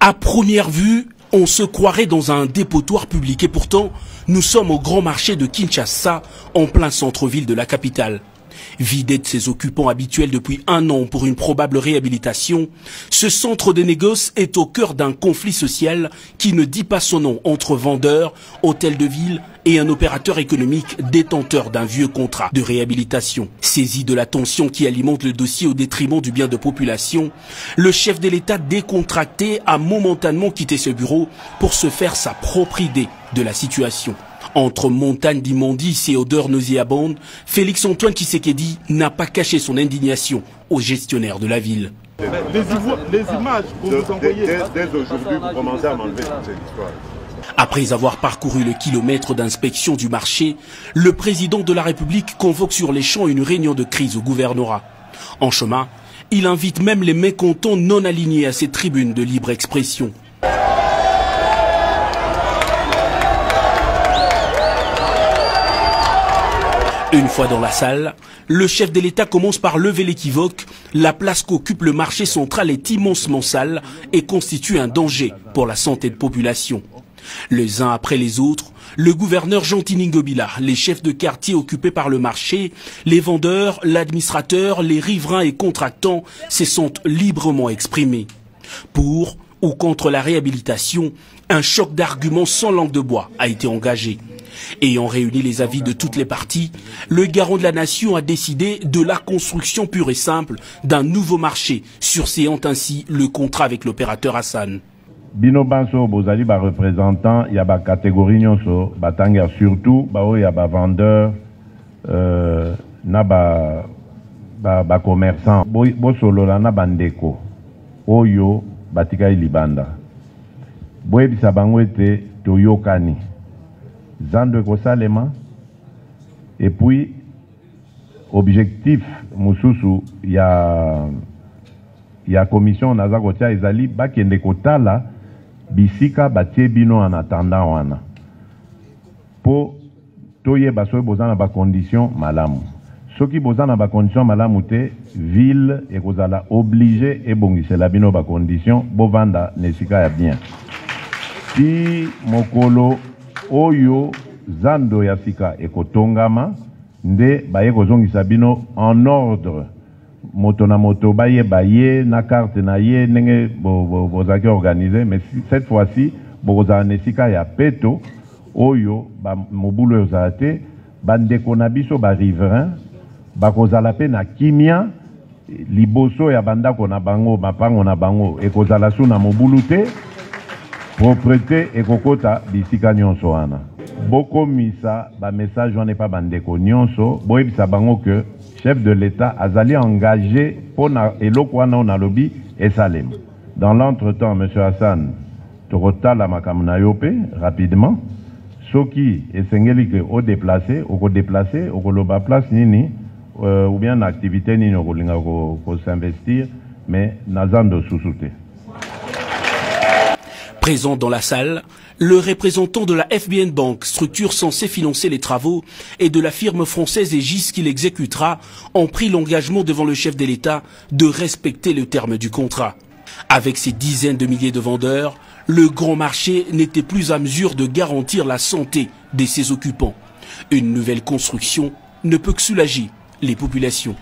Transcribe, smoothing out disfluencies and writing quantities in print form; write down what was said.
À première vue, on se croirait dans un dépotoir public et pourtant, nous sommes au grand marché de Kinshasa, en plein centre-ville de la capitale. Vidé de ses occupants habituels depuis 1 an pour une probable réhabilitation, ce centre de négoce est au cœur d'un conflit social qui ne dit pas son nom entre vendeurs, hôtels de ville et un opérateur économique détenteur d'un vieux contrat de réhabilitation. Saisi de la tension qui alimente le dossier au détriment du bien de population, le chef de l'État décontracté a momentanément quitté ce bureau pour se faire sa propre idée de la situation. Entre montagne d'immondices et odeurs nauséabondes, Félix-Antoine Tshisekedi n'a pas caché son indignation aux gestionnaires de la ville. Les images que vous envoyez... Dès aujourd'hui, vous commencez à m'enlever toute cette histoire. Après avoir parcouru le kilomètre d'inspection du marché, le président de la République convoque sur les champs une réunion de crise au gouvernorat. En chemin, il invite même les mécontents non alignés à ces tribunes de libre expression. Une fois dans la salle, le chef de l'État commence par lever l'équivoque. La place qu'occupe le marché central est immensement sale et constitue un danger pour la santé de population. Les uns après les autres, le gouverneur Jean Tiningobila, les chefs de quartier occupés par le marché, les vendeurs, l'administrateur, les riverains et contractants se sont librement exprimés. Pour ou contre la réhabilitation, un choc d'arguments sans langue de bois a été engagé. Ayant réuni les avis de toutes les parties, le garant de la nation a décidé de la construction pure et simple d'un nouveau marché, surséant ainsi le contrat avec l'opérateur Hassan. Bino banso bozali ba représentant ya ba catégorie nyonso batanga surtout ba o ya ba vendeur na ba commerçant bo solo na bandeko oyo batika libanda boye bisa bango ete toyokani zando ekosalema et puis objectif mususu ya commission naza kotia ezali bakende kotala bisika batie bino en attendant wana po toyeba soki boza na bacondition malamu soki boza na bacondition malamu te ville ekozala obligé ebongisela bino bacondition bovanda na esika ya bien si mokolo oyo zando ya sika ekotongama nde baye kozongisa bino en ordre moto na moto baye na carte na ye ndenge bozaki organisé, mais cette fois-ci bokozala na esika ya peto oyo mobulu ezala te bandeko na biso bariverain bakozala pe na kimia liboso ya bandako na bango mapango na bango ekozala su na mobulu te propreté ekokota bisika nyonso wana bokomisa ba message wana pa bandeko nyonso boyebisa bango que chef de l'État azali engagé pour eloko wana na lobi esalem. Dans l'entretemps, M. Hassan tokotala makambo na yo pe rapidement soki esengeli ke o déplacer okoloba place nini ou bien activité nini okolinga ko s'investir mais nazando susute. Présent dans la salle, le représentant de la FBN Bank, structure censée financer les travaux, et de la firme française Aegis qui l'exécutera, ont pris l'engagement devant le chef de l'État de respecter le terme du contrat. Avec ses dizaines de milliers de vendeurs, le grand marché n'était plus à mesure de garantir la santé de ses occupants. Une nouvelle construction ne peut que soulager les populations.